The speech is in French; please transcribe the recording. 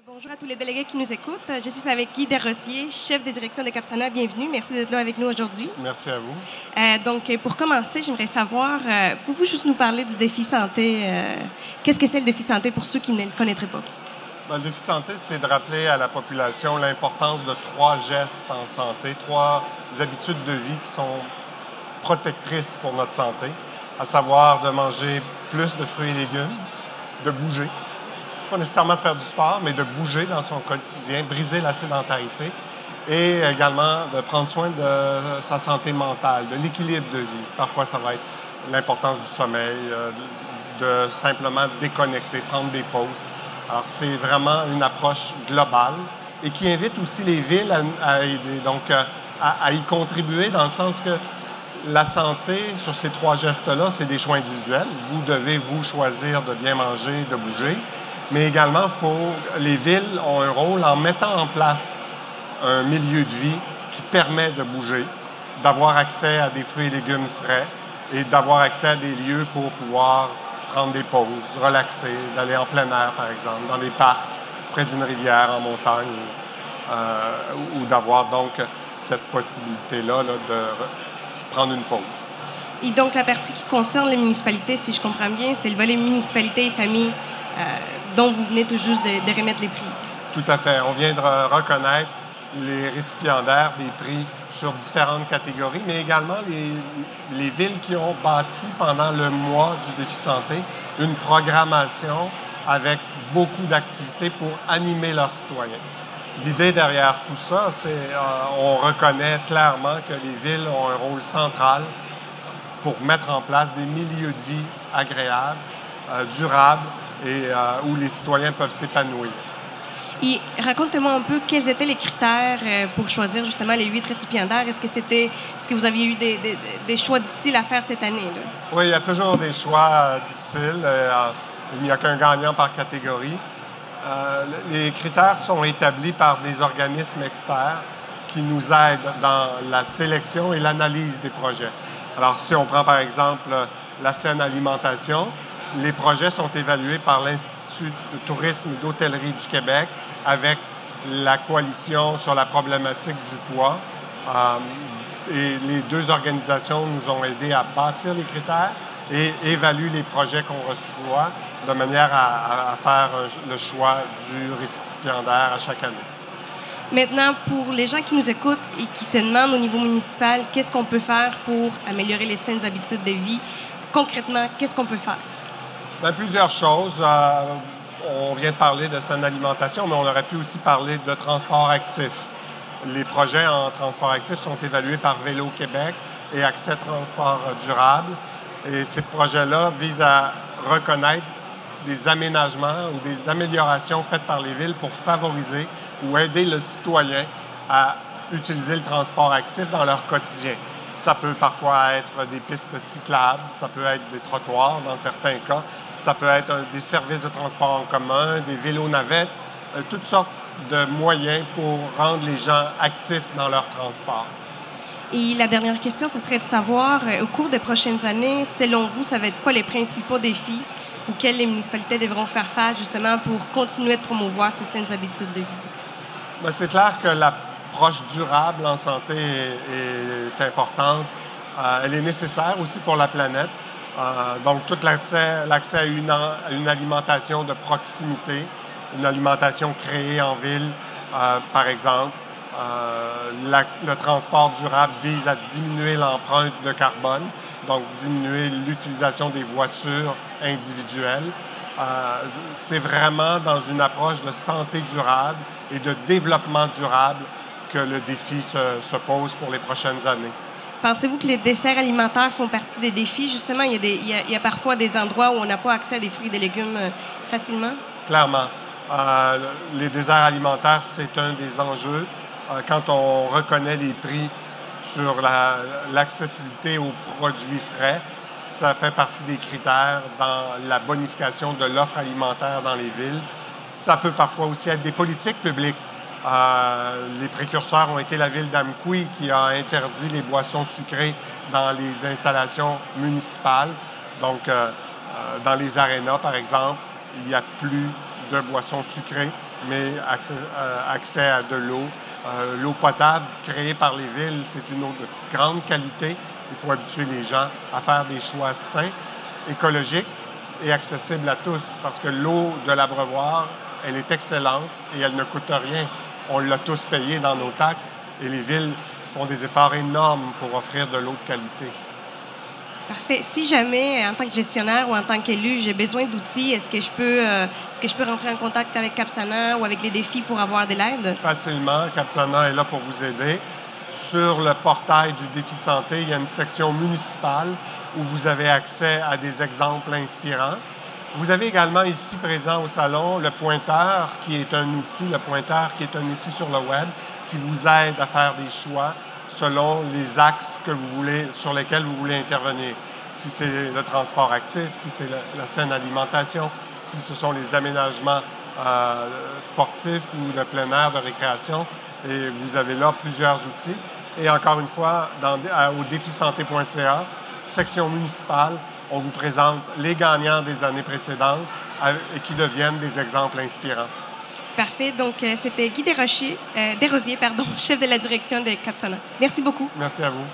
Bonjour à tous les délégués qui nous écoutent. Je suis avec Guy Desrosiers, chef de direction de Capsana. Bienvenue. Merci d'être là avec nous aujourd'hui. Merci à vous. Donc, pour commencer, j'aimerais savoir, pouvez-vous juste nous parler du défi santé? Qu'est-ce que c'est le défi santé pour ceux qui ne le connaîtraient pas? Le défi santé, c'est de rappeler à la population l'importance de 3 gestes en santé, 3 habitudes de vie qui sont protectrices pour notre santé, à savoir de manger plus de fruits et légumes, de bouger. C'est pas nécessairement de faire du sport, mais de bouger dans son quotidien, briser la sédentarité et également de prendre soin de sa santé mentale, de l'équilibre de vie. Parfois, ça va être l'importance du sommeil, de simplement déconnecter, prendre des pauses. Alors, c'est vraiment une approche globale et qui invite aussi les villes à aider, donc à y contribuer dans le sens que la santé, sur ces 3 gestes-là, c'est des choix individuels. Vous devez, vous, choisir de bien manger, de bouger. Mais également, les villes ont un rôle en mettant en place un milieu de vie qui permet de bouger, d'avoir accès à des fruits et légumes frais et d'avoir accès à des lieux pour pouvoir prendre des pauses, relaxer, d'aller en plein air, par exemple, dans des parcs, près d'une rivière, en montagne, ou d'avoir donc cette possibilité-là de prendre une pause. Et donc, la partie qui concerne les municipalités, si je comprends bien, c'est le volet municipalité et famille dont vous venez tout juste de remettre les prix. Tout à fait. On vient de reconnaître les récipiendaires des prix sur différentes catégories, mais également les villes qui ont bâti pendant le mois du défi santé une programmation avec beaucoup d'activités pour animer leurs citoyens. L'idée derrière tout ça, c'est on reconnaît clairement que les villes ont un rôle central pour mettre en place des milieux de vie agréables, durables et où les citoyens peuvent s'épanouir. Et racontez-moi un peu quels étaient les critères pour choisir justement les 8 récipiendaires. Est-ce que vous aviez eu des choix difficiles à faire cette année, là? Oui, il y a toujours des choix difficiles. Il n'y a qu'un gagnant par catégorie. Les critères sont établis par des organismes experts qui nous aident dans la sélection et l'analyse des projets. Alors, si on prend par exemple la saine alimentation, les projets sont évalués par l'Institut de tourisme et d'hôtellerie du Québec avec la coalition sur la problématique du poids. Et les 2 organisations nous ont aidés à bâtir les critères et évaluer les projets qu'on reçoit de manière à faire le choix du récipiendaire à chaque année. Maintenant, pour les gens qui nous écoutent et qui se demandent au niveau municipal, qu'est-ce qu'on peut faire pour améliorer les saines habitudes de vie? Concrètement, qu'est-ce qu'on peut faire? Bien, plusieurs choses. On vient de parler de saine alimentation, mais on aurait pu aussi parler de transport actif. Les projets en transport actif sont évalués par Vélo Québec et Accès Transport Durable. Et ces projets-là visent à reconnaître des aménagements ou des améliorations faites par les villes pour favoriser ou aider le citoyen à utiliser le transport actif dans leur quotidien. Ça peut parfois être des pistes cyclables, ça peut être des trottoirs dans certains cas, ça peut être des services de transport en commun, des vélos-navettes, toutes sortes de moyens pour rendre les gens actifs dans leur transport. Et la dernière question, ce serait de savoir, au cours des prochaines années, selon vous, ça va être quoi les principaux défis auxquels les municipalités devront faire face justement pour continuer de promouvoir ces saines habitudes de vie? Bien, c'est clair que l'approche durable en santé est importante. Elle est nécessaire aussi pour la planète. Donc, tout l'accès à une alimentation de proximité, une alimentation créée en ville, par exemple. Le transport durable vise à diminuer l'empreinte de carbone, donc diminuer l'utilisation des voitures individuelles. C'est vraiment dans une approche de santé durable et de développement durable que le défi se pose pour les prochaines années. Pensez-vous que les desserts alimentaires font partie des défis? Justement, il y a parfois des endroits où on n'a pas accès à des fruits et des légumes facilement? Clairement. Les desserts alimentaires, c'est un des enjeux. Quand on reconnaît les prix sur l'accessibilité aux produits frais, ça fait partie des critères dans la bonification de l'offre alimentaire dans les villes. Ça peut parfois aussi être des politiques publiques. Les précurseurs ont été la ville d'Amqui qui a interdit les boissons sucrées dans les installations municipales. Donc, dans les arénas, par exemple, il n'y a plus de boissons sucrées. mais accès à de l'eau. L'eau potable créée par les villes, c'est une eau de grande qualité. Il faut habituer les gens à faire des choix sains, écologiques et accessibles à tous, parce que l'eau de l'abreuvoir, elle est excellente et elle ne coûte rien. On l'a tous payé dans nos taxes et les villes font des efforts énormes pour offrir de l'eau de qualité. Parfait. Si jamais, en tant que gestionnaire ou en tant qu'élu, j'ai besoin d'outils, est-ce que je peux rentrer en contact avec Capsana ou avec les défis pour avoir de l'aide? Facilement, Capsana est là pour vous aider. Sur le portail du Défi Santé, il y a une section municipale où vous avez accès à des exemples inspirants. Vous avez également ici présent au salon le pointeur qui est un outil, sur le web qui vous aide à faire des choix selon les axes sur lesquels vous voulez intervenir. Si c'est le transport actif, si c'est la saine alimentation, si ce sont les aménagements sportifs ou de plein air, de récréation. Et vous avez là plusieurs outils. Et encore une fois, au défisanté.ca, section municipale, on vous présente les gagnants des années précédentes et qui deviennent des exemples inspirants. Parfait. Donc, c'était Guy Desrosiers, chef de la direction de Capsana. Merci beaucoup. Merci à vous.